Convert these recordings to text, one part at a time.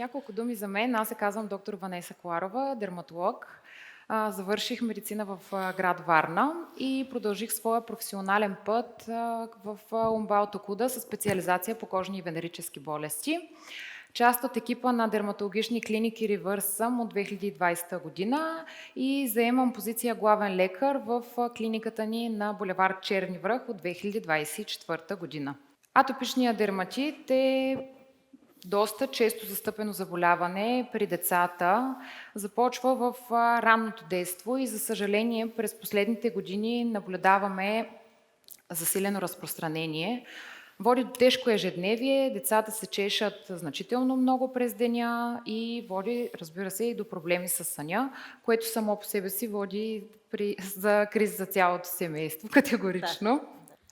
Няколко думи за мен. Аз се казвам доктор Ванеса Коларова, дерматолог. Завърших медицина в град Варна и продължих своя професионален път в УМБАЛ Токуда със специализация по кожни и венерически болести. Част от екипа на дерматологични клиники Ревърс съм от 2020 година и заемам позиция главен лекар в клиниката ни на булевард Черни връх от 2024 година. Атопичният дерматит е доста често застъпено заболяване при децата. Започва в ранното детство и за съжаление през последните години наблюдаваме засилено разпространение. Води до тежко ежедневие, децата се чешат значително много през деня и води, разбира се, и до проблеми с съня, което само по себе си води за криза за цялото семейство, категорично.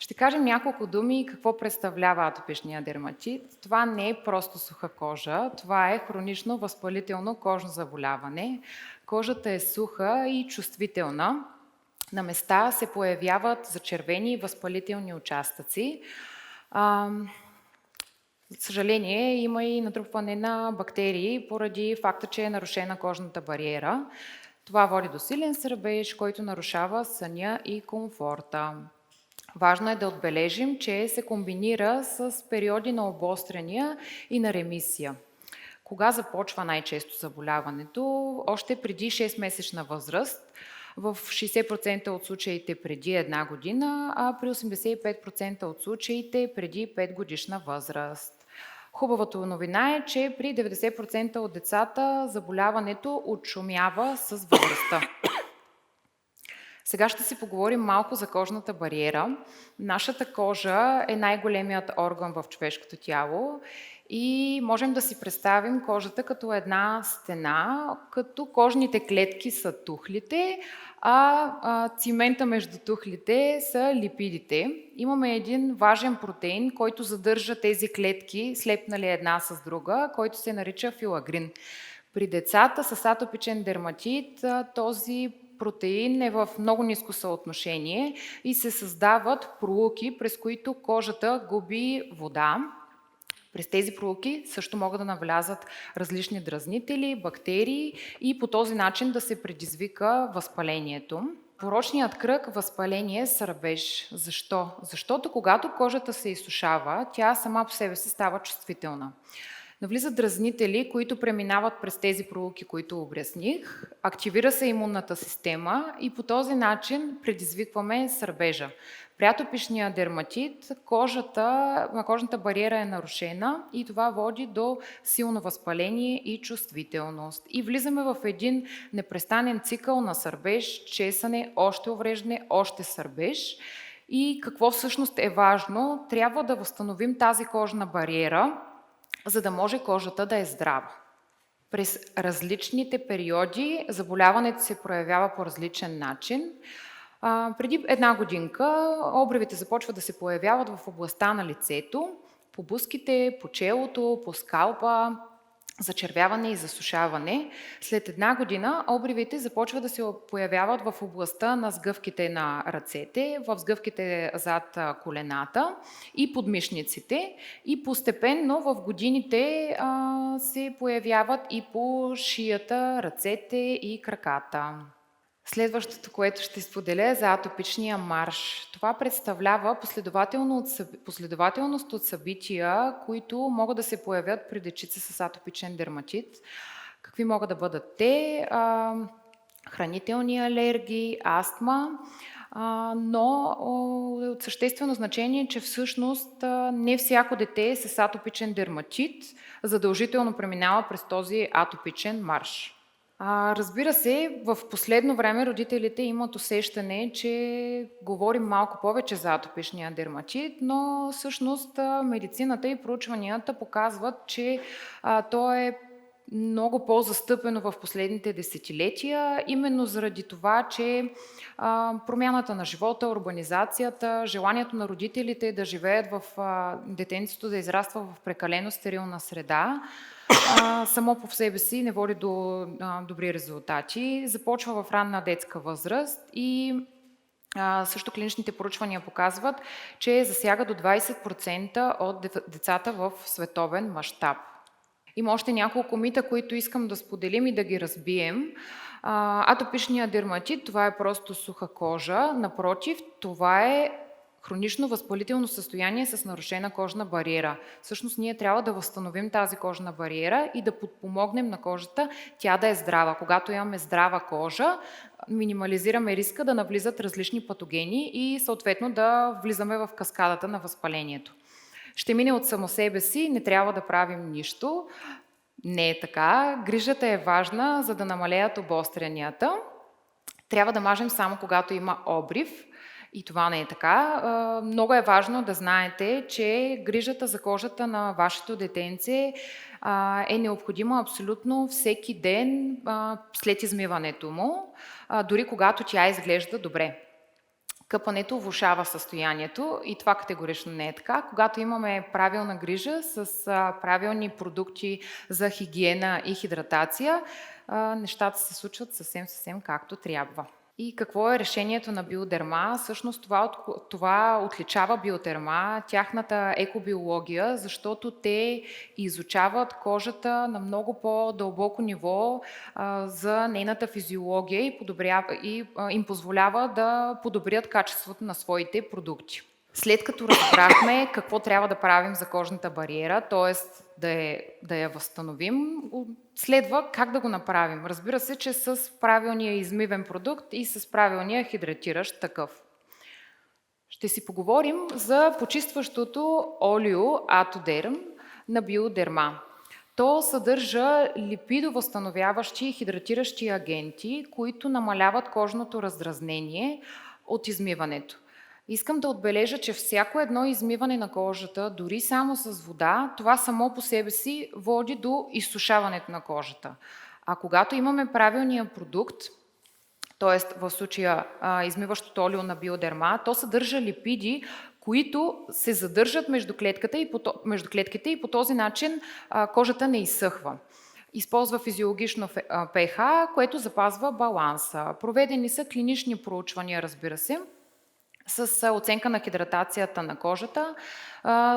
Ще кажем няколко думи какво представлява атопичния дерматит. Това не е просто суха кожа, това е хронично възпалително кожно заболяване. Кожата е суха и чувствителна. На места се появяват зачервени и възпалителни участъци. За съжаление, има и натрупване на бактерии поради факта, че е нарушена кожната бариера. Това води до силен сърбеж, който нарушава съня и комфорта. Важно е да отбележим, че се комбинира с периоди на обостряния и на ремисия. Кога започва най-често заболяването? Още преди 6-месечна възраст, в 60% от случаите преди една година, а при 85% от случаите преди 5 годишна възраст. Хубавата новина е, че при 90% от децата заболяването отшумява с възрастта. Сега ще си поговорим малко за кожната бариера. Нашата кожа е най-големият орган в човешкото тяло и можем да си представим кожата като една стена, като кожните клетки са тухлите, а цимента между тухлите са липидите. Имаме един важен протеин, който задържа тези клетки, слепнали една с друга, който се нарича филагрин. При децата с атопичен дерматит този протеин е в много ниско съотношение и се създават пролуки, през които кожата губи вода. През тези пролуки също могат да навлязат различни дразнители, бактерии и по този начин да се предизвика възпалението. Порочният кръг възпаление сърбеж. Защо? Защото когато кожата се изсушава, тя сама по себе си става чувствителна. Навлизат дразнители, които преминават през тези пролуки, които обясних, активира се имунната система и по този начин предизвикваме сърбежа. При атопичния дерматит кожната бариера е нарушена и това води до силно възпаление и чувствителност. И влизаме в един непрестанен цикъл на сърбеж, чесане, още увреждане, още сърбеж. И какво всъщност е важно? Трябва да възстановим тази кожна бариера, за да може кожата да е здрава. През различните периоди заболяването се проявява по различен начин. Преди една годинка обревите започват да се появяват в областта на лицето, по бузките, по челото, по скалпа, зачервяване и засушаване. След една година обривите започват да се появяват в областта на сгъвките на ръцете, в сгъвките зад колената и подмишниците и постепенно в годините се появяват и по шията, ръцете и краката. Следващото, което ще споделя е за атопичния марш. Това представлява последователност от събития, които могат да се появят при дечица с атопичен дерматит. Какви могат да бъдат те? Хранителни алергии, астма, но е от съществено значение, че всъщност не всяко дете с атопичен дерматит задължително преминава през този атопичен марш. Разбира се, в последно време родителите имат усещане, че говорим малко повече за атопичния дерматит, но всъщност медицината и проучванията показват, че то е много по-застъпено в последните десетилетия, именно заради това, че промяната на живота, урбанизацията, желанието на родителите да живеят в детенцето да израства в прекалено стерилна среда, само по себе си не води до добри резултати. Започва в ранна детска възраст и също клиничните проучвания показват, че засяга до 20% от децата в световен мащаб. Има още няколко мита, които искам да споделим и да ги разбием. Атопичният дерматит, това е просто суха кожа. Напротив, това е хронично възпалително състояние с нарушена кожна бариера. Всъщност ние трябва да възстановим тази кожна бариера и да подпомогнем на кожата тя да е здрава. Когато имаме здрава кожа, минимализираме риска да навлизат различни патогени и съответно да влизаме в каскадата на възпалението. Ще мине от само себе си, не трябва да правим нищо. Не е така. Грижата е важна, за да намалеят обострянията. Трябва да мажем само когато има обрив. И това не е така. Много е важно да знаете, че грижата за кожата на вашето детенце е необходима абсолютно всеки ден след измиването му, дори когато тя изглежда добре. Къпането влошава състоянието и това категорично не е така. Когато имаме правилна грижа с правилни продукти за хигиена и хидратация, нещата се случват съвсем както трябва. И какво е решението на Биодерма? Всъщност това отличава Биодерма, тяхната екобиология, защото те изучават кожата на много по-дълбоко ниво за нейната физиология и им позволява да подобрят качеството на своите продукти. След като разбрахме какво трябва да правим за кожната бариера, т.е. да я възстановим, следва как да го направим. Разбира се, че с правилния измивен продукт и с правилния хидратиращ такъв. Ще си поговорим за почистващото олио Атодерм на Биодерма. То съдържа липидовъзстановяващи и хидратиращи агенти, които намаляват кожното раздразнение от измиването. Искам да отбележа, че всяко едно измиване на кожата, дори само с вода, това само по себе си води до изсушаването на кожата. А когато имаме правилния продукт, т.е. в случая измиващото олио на Биодерма, то съдържа липиди, които се задържат между клетките и по този начин кожата не изсъхва. Използва физиологично pH, което запазва баланса. Проведени са клинични проучвания, разбира се, с оценка на хидратацията на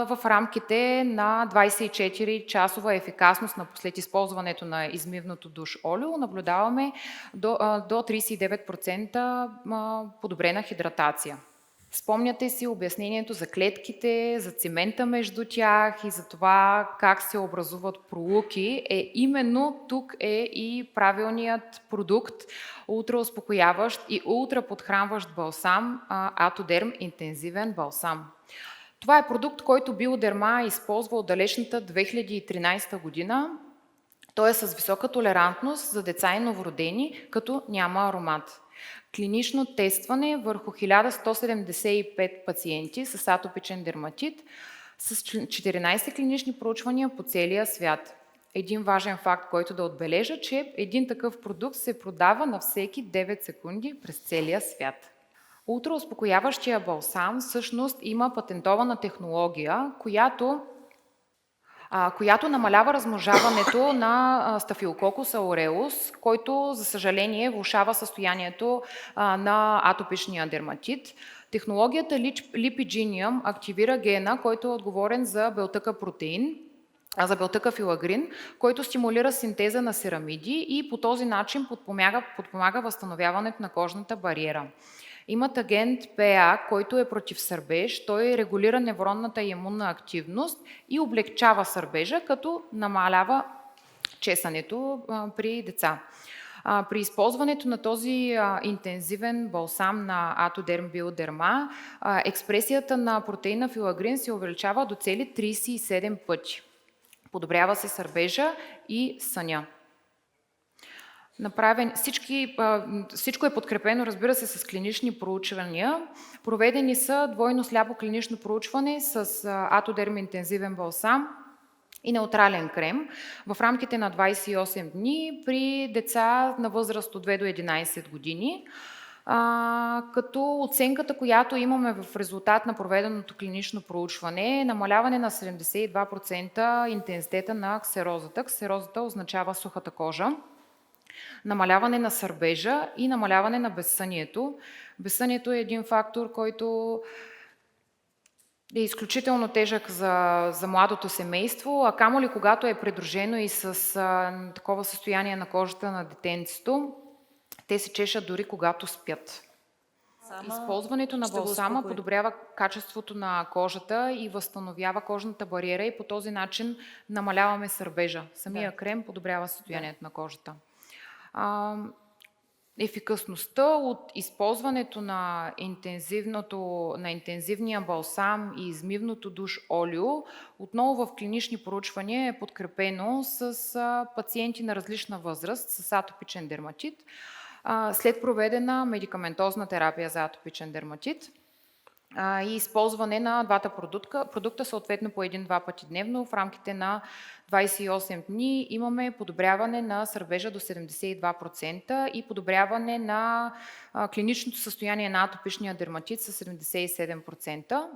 в рамките на 24-часова ефикасност след използването на измивното душ олио наблюдаваме до 39% подобрена хидратация. Спомняте си обяснението за клетките, за цимента между тях и за това как се образуват пролуки. Именно тук е и правилният продукт, ултрауспокояващ и ултраподхранващ балсам Атодерм интензивен балсам. Това е продукт, който Биодерма използва от далечната 2013 година. Той е с висока толерантност за деца и новородени, като няма аромат. Клинично тестване върху 1175 пациенти с атопичен дерматит с 14 клинични проучвания по целия свят. Един важен факт, който да отбележа, че един такъв продукт се продава на всеки 9 секунди през целия свят. Ултрауспокояващия балсам всъщност има патентована технология, която намалява размножаването на Staphylococcus aureus, който, за съжаление, влошава състоянието на атопичния дерматит. Технологията Lipigenium активира гена, който е отговорен за белтъка протеин, за белтъка филагрин, който стимулира синтеза на церамиди и по този начин подпомага възстановяването на кожната бариера. Имат агент PA, който е против сърбеж, той регулира невронната и имунна активност и облегчава сърбежа, като намалява чесането при деца. При използването на този интензивен балсам на Атодерм Биодерма, експресията на протеина филагрин се увеличава до цели 37 пъти. Подобрява се сърбежа и съня. Всичко е подкрепено, разбира се, с клинични проучвания. Проведени са двойно сляпо клинично проучване с Атодерм интензивен балсам и неутрален крем в рамките на 28 дни при деца на възраст от 2 до 11 години. Като оценката, която имаме в резултат на проведеното клинично проучване е намаляване на 72% интензитета на ксерозата. Ксерозата означава сухата кожа. Намаляване на сърбежа и намаляване на безсънието. Безсънието е един фактор, който е изключително тежък за младото семейство, а камо ли когато е придружено и с такова състояние на кожата на детенцето, те се чешат дори когато спят. Използването на балсама подобрява качеството на кожата и възстановява кожната бариера и по този начин намаляваме сърбежа. Самия крем подобрява състоянието на кожата. Ефикасността от използването на интензивния балсам и измивното душ олио отново в клинични проучвания е подкрепено с пациенти на различна възраст с атопичен дерматит след проведена медикаментозна терапия за атопичен дерматит и използване на двата продукта съответно по 1-2 пъти дневно в рамките на 28 дни имаме подобряване на сърбежа до 72% и подобряване на клиничното състояние на атопичния дерматит с 77%.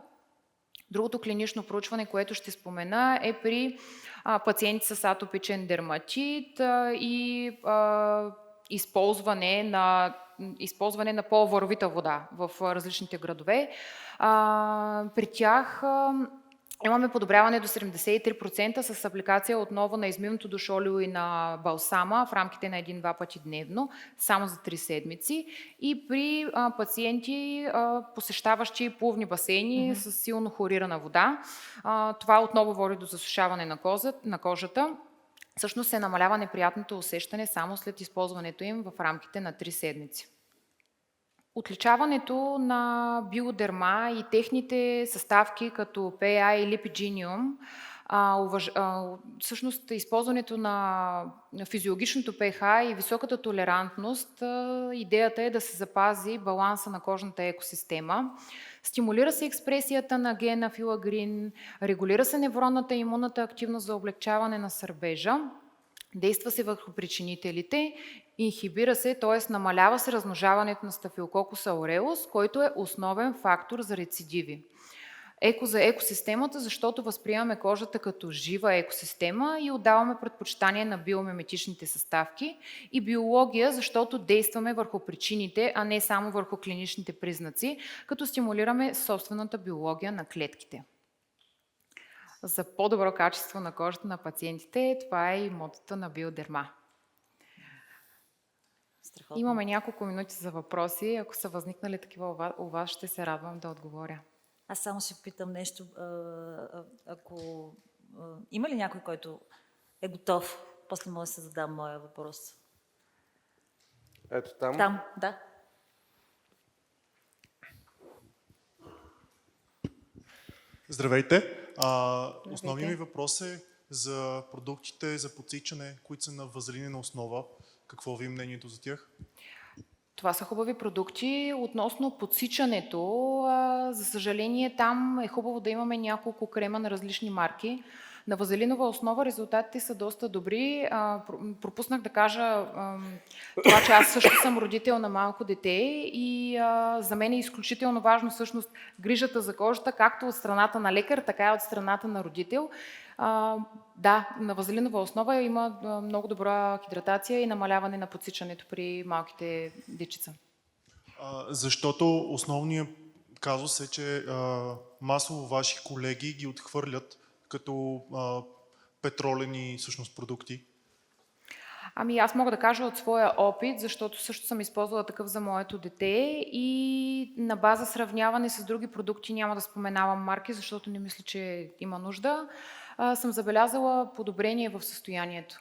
Другото клинично проучване, което ще спомена, е при пациенти с атопичен дерматит и използване на по-варовита вода в различните градове. При тях имаме подобряване до 73% с апликация отново на измивното душ олио и на балсама в рамките на 1-2 пъти дневно, само за 3 седмици. И при пациенти, посещаващи плувни басейни с силно хлорирана вода, това отново води до засушаване на кожата. Всъщност се намалява неприятното усещане само след използването им в рамките на 3 седмици. Отличаването на биодерма и техните съставки като PA и Lipigenium, всъщност използването на физиологичното pH и високата толерантност, идеята е да се запази баланса на кожната екосистема. Стимулира се експресията на гена филагрин, регулира се невронната и имунната активност за облегчаване на сърбежа, действа се върху причинителите, инхибира се, т.е. намалява се размножаването на Staphylococcus aureus, който е основен фактор за рецидиви. Еко за екосистемата, защото възприемаме кожата като жива екосистема и отдаваме предпочитание на биомиметичните съставки, и биология, защото действаме върху причините, а не само върху клиничните признаци, като стимулираме собствената биология на клетките. За по-добро качество на кожата на пациентите, това е и мотото на биодерма. Страхотно. Имаме няколко минути за въпроси. Ако са възникнали такива у вас, ще се радвам да отговоря. Аз само ще питам нещо. Има ли някой, който е готов? После може да се задам моя въпрос. Ето там. Там, да. Здравейте! Основният ми въпрос е за продуктите за подсичане, които са на вазелинена основа. Какво ви е мнението за тях? Това са хубави продукти. Относно подсичането, за съжаление, там е хубаво да имаме няколко крема на различни марки. На вазелинова основа резултатите са доста добри. Пропуснах да кажа това, че аз също съм родител на малко дете и за мен е изключително важно всъщност грижата за кожата, както от страната на лекар, така и от страната на родител. Да, на вазелинова основа има много добра хидратация и намаляване на подсичането при малките дечица. Защото основният казус е, че масово ваши колеги ги отхвърлят като петролени всъщност продукти. Ами аз мога да кажа от своя опит, защото също съм използвала такъв за моето дете и на база сравняване с други продукти, няма да споменавам марки, защото не мисля, че има нужда, съм забелязала подобрение в състоянието.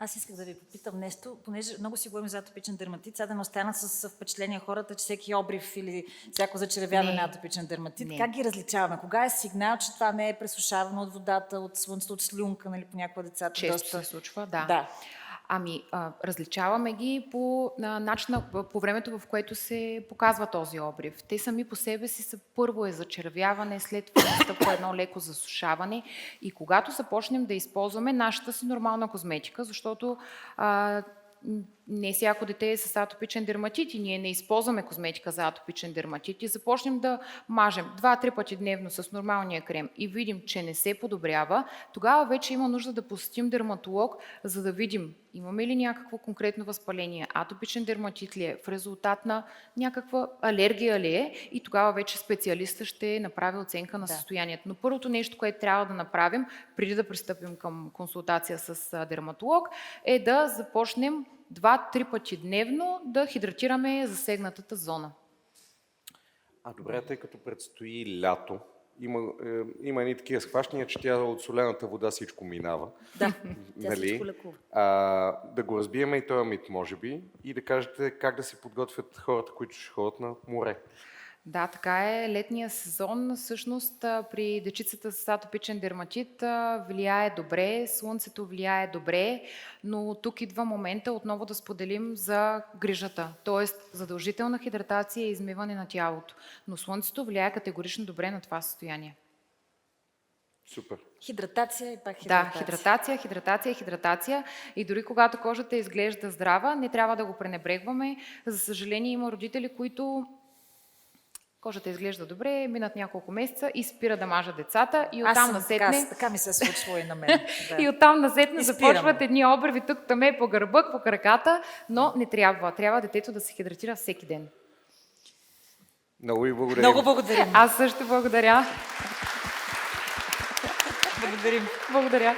Аз исках да ви попитам нещо, понеже много си говорим за атопичен дерматит, сега да не останат с впечатление хората, че всеки обрив или всяко зачервяване на атопичен дерматит. Не. Как ги различаваме? Кога е сигнал, че това не е пресушавано от водата, от слънцето, от слюнка, нали, понякога децата? Често се случва, да. Ами, различаваме ги по начина, по времето, в което се показва този обрив. Те сами по себе си първо е зачервяване, след това настъпва едно леко засушаване и когато започнем да използваме нашата си нормална козметика, защото не всяко дете е с атопичен дерматит и ние не използваме козметика за атопичен дерматит и започнем да мажем 2-3 пъти дневно с нормалния крем и видим, че не се подобрява, тогава вече има нужда да посетим дерматолог, за да видим имаме ли някакво конкретно възпаление, атопичен дерматит ли е, в резултат на някаква алергия ли е, и тогава вече специалистът ще направи оценка на състоянието. Но първото нещо, което трябва да направим, преди да пристъпим към консултация с дерматолог, е да започнем 2-3 пъти дневно да хидратираме засегнатата зона. Добре, тъй като предстои лято, има едни такива схващания, че тя от солената вода всичко минава. Да, тя всичко лекува. Да го разбиеме и този мит, може би, и да кажете как да се подготвят хората, които ще ходят на море. Да, така е. Летния сезон всъщност при дечицата с атопичен дерматит влияе добре, слънцето влияе добре, но тук идва момента отново да споделим за грижата, т.е. задължителна хидратация и измиване на тялото. Но слънцето влияе категорично добре на това състояние. Супер. Хидратация и пак хидратация. Да, хидратация. И дори когато кожата изглежда здрава, не трябва да го пренебрегваме. За съжаление има родители, които кожата изглежда добре, минат няколко месеца и спира да мажат децата и оттам насетне... Така ми се случва и на мен. И оттам насетне започват едни обрави тук таме по гърбък, по краката, но не трябва. Трябва детето да се хидратира всеки ден. Много ви благодаря. Много благодарим. Аз също благодаря. Благодарим. Благодаря.